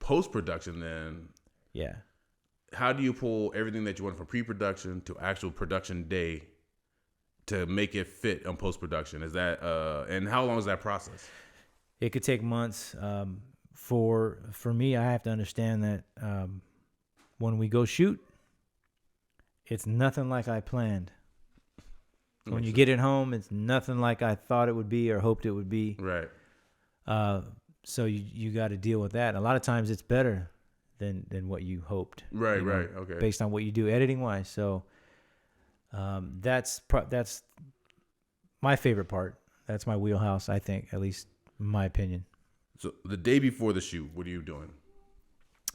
post-production, then Yeah. how do you pull everything that you want from pre-production to actual production day to make it fit on post-production? Is that and how long is that process? It could take months. For me, I have to understand that when we go shoot, it's nothing like I planned. When you get it home, it's nothing like I thought it would be or hoped it would be. Right. So you got to deal with that. A lot of times it's better than what you hoped. Right, you know, right, okay. Based on what you do editing wise. So that's my favorite part. That's my wheelhouse, I think, at least in my opinion. So the day before the shoot, what are you doing?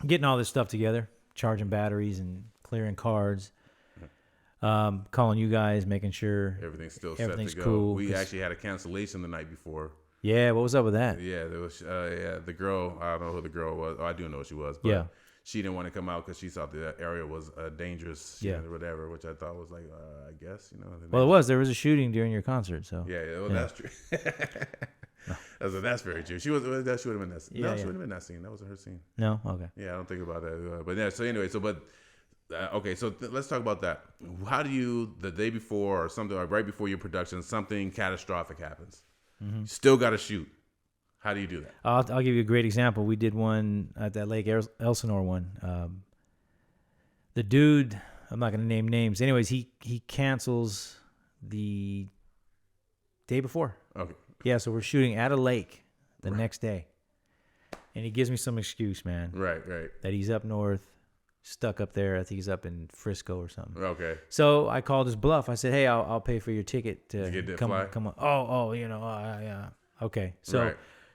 Getting all this stuff together, charging batteries and clearing cards. Calling you guys, making sure Everything's still everything's set to go. cool. We actually had a cancellation the night before. Yeah, what was up with that? Yeah, there was. The girl. I don't know who the girl was. Oh, I do know who she was. But she didn't want to come out because she thought the area was dangerous. Or whatever, which I thought was like, I guess Well, it was. There was a shooting during your concert, so. Yeah. That's true. That's very true. She was. That should have been that scene. No, she wouldn't have been that scene. That wasn't her scene. No. Okay. Yeah, I don't think about that. But yeah. So anyway. Okay, so let's talk about that. How do you, the day before or something, like right before your production, something catastrophic happens? Mm-hmm. Still got to shoot. How do you do that? I'll give you a great example. We did one at that Lake Elsinore one. The dude, I'm not going to name names. Anyways, he cancels the day before. Okay. Yeah, so we're shooting at a lake the next day. And he gives me some excuse, man. Right. That he's up north. Stuck up there. I think he's up in Frisco or something. Okay. So I called his bluff. I said, "Hey, I'll pay for your ticket to get that come fly? come on." Oh, yeah. Okay. So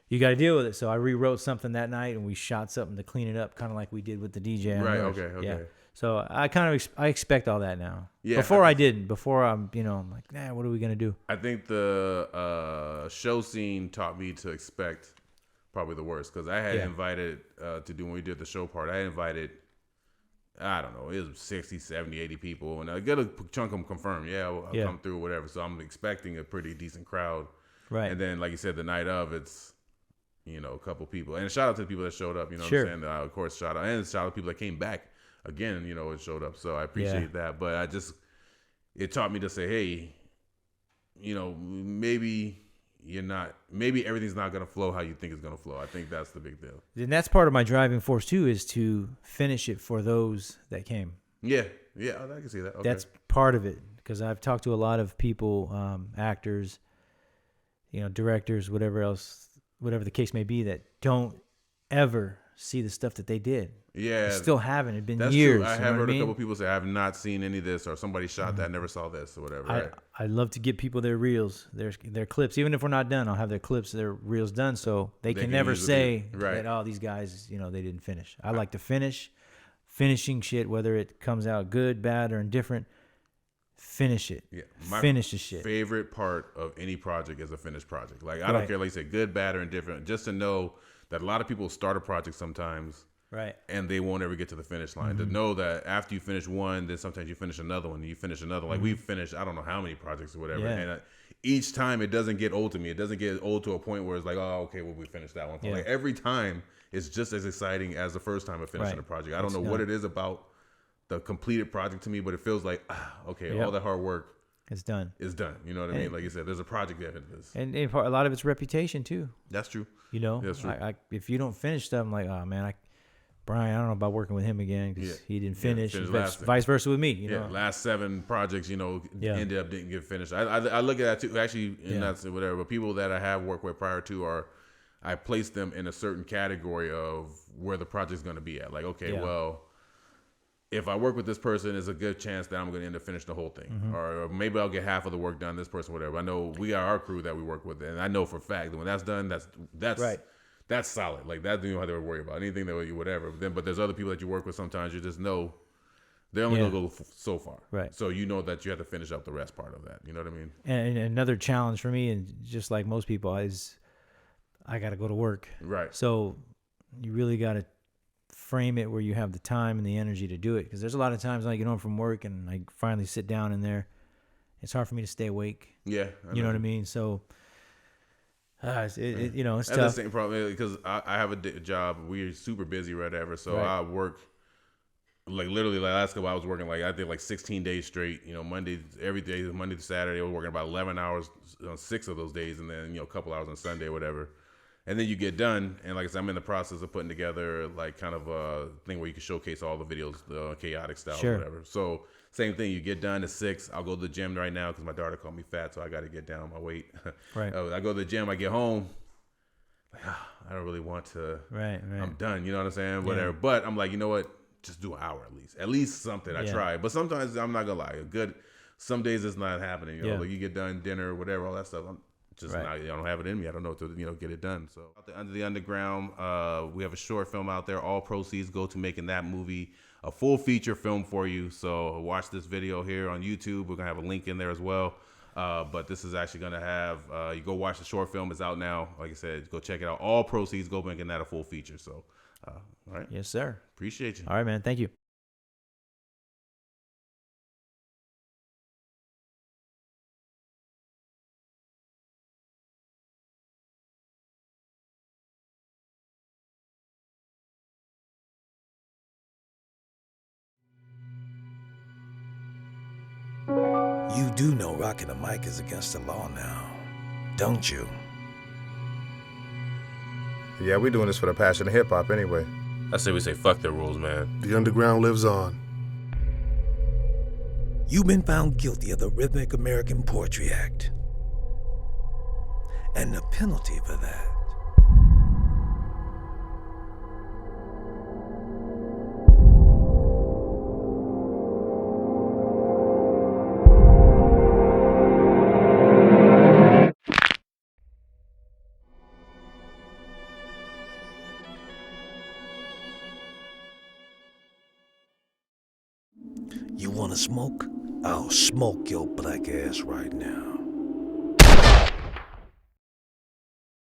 you got to deal with it. So I rewrote something that night, and we shot something to clean it up, kind of like we did with the DJ. Right. Okay. Yeah. So I I expect all that now. Yeah. Before I didn't. Before I'm like, what are we gonna do? I think the show scene taught me to expect probably the worst because I had invited to do when we did the show part. I had invited. I don't know, it was 60, 70, 80 people, and I get a chunk of them confirmed. I'll come through, whatever. So I'm expecting a pretty decent crowd. Right. And then, like you said, the night of, it's, a couple people. And shout out to the people that showed up, Sure. what I'm saying? Of course, shout out. And shout out to people that came back again, and showed up. So I appreciate that. But it taught me to say, hey, maybe everything's not going to flow how you think it's going to flow. I think that's the big deal. And that's part of my driving force too, is to finish it for those that came. Yeah, I can see that. Okay. That's part of it, because I've talked to a lot of people, actors, directors, whatever the case may be, that don't ever see the stuff that they did. Yeah, still haven't. It's been that's years. True. I have heard a couple people say, I have not seen any of this, or somebody shot that, never saw this, or whatever. Right? I love to give people their reels, their clips. Even if we're not done, I'll have their clips, their reels done, so they can never say that, these guys, they didn't finish. I like to finishing shit, whether it comes out good, bad, or indifferent. Finish it. Yeah, finish the shit. Favorite part of any project is a finished project. Like I don't care, like you say, good, bad, or indifferent. Just to know that a lot of people start a project sometimes. Right. And they won't ever get to the finish line. Mm-hmm. To know that after you finish one, then sometimes you finish another one, and you finish another. Like we've finished, I don't know how many projects or whatever. Yeah. And each time it doesn't get old to me. It doesn't get old to a point where it's like, oh, okay, well, we finished that one. Yeah. Like every time it's just as exciting as the first time of finishing a project. I don't know what it is about the completed project to me, but it feels like, okay, all that hard work. It's done. It's done. You know what I mean? Like you said, there's a project there. And a lot of it's reputation too. That's true. That's true. If you don't finish stuff, I'm like, oh man, Brian, I don't know about working with him again because he didn't finish. Vice versa with me. Last 7 projects, ended up didn't get finished. I look at that too. Actually, and that's whatever. But people that I have worked with prior to I place them in a certain category of where the project's going to be at. Like, okay, well, if I work with this person, there's a good chance that I'm going to end up finishing the whole thing. Mm-hmm. Or maybe I'll get half of the work done, this person, whatever. I know we got our crew that we work with, and I know for a fact that when that's done, that's right. That's solid. Like that, you don't have to worry about anything that you whatever. But there's other people that you work with. Sometimes you just know they're only gonna go so far. Right. So you know that you have to finish up the rest part of that. You know what I mean? And another challenge for me, and just like most people, is I got to go to work. Right. So you really got to frame it where you have the time and the energy to do it. Because there's a lot of times I get home from work and I finally sit down in there. It's hard for me to stay awake. Yeah. You know what I mean? So It's That's tough. the same problem because I have a job. We're super busy, whatever. So I work like literally like last couple I was working like I did like 16 days straight. Monday every day, Monday to Saturday. I was working about 11 hours on 6 of those days, and then a couple hours on Sunday, or whatever. And then you get done, and like I said, I'm in the process of putting together like kind of a thing where you can showcase all the videos, the chaotic style, or whatever. So same thing, you get done at 6. I'll go to the gym right now because my daughter called me fat, so I got to get down my weight. Right. I go to the gym, I get home, like I don't really want to. Right. I'm done. You know what I'm saying? Whatever. But I'm like, you know what? Just do an hour at least something. I try, but sometimes I'm not gonna lie. Some days it's not happening. Like you get done dinner, whatever, all that stuff. I'm just not. I don't have it in me. I don't know to get it done. So Under the Underground, we have a short film out there. All proceeds go to making that movie a full feature film for you. So watch this video here on YouTube. We're gonna have a link in there as well. But this is actually gonna have you go watch the short film. It's out now. Like I said, go check it out. All proceeds go making that a full feature. So. All right. Yes, sir. Appreciate you. All right, man. Thank you. You do know rocking the mic is against the law now, don't you? Yeah, we're doing this for the passion of hip-hop anyway. I say we say fuck the rules, man. The underground lives on. You've been found guilty of the Rhythmic American Poetry Act. And the penalty for that. You wanna smoke? I'll smoke your black ass right now.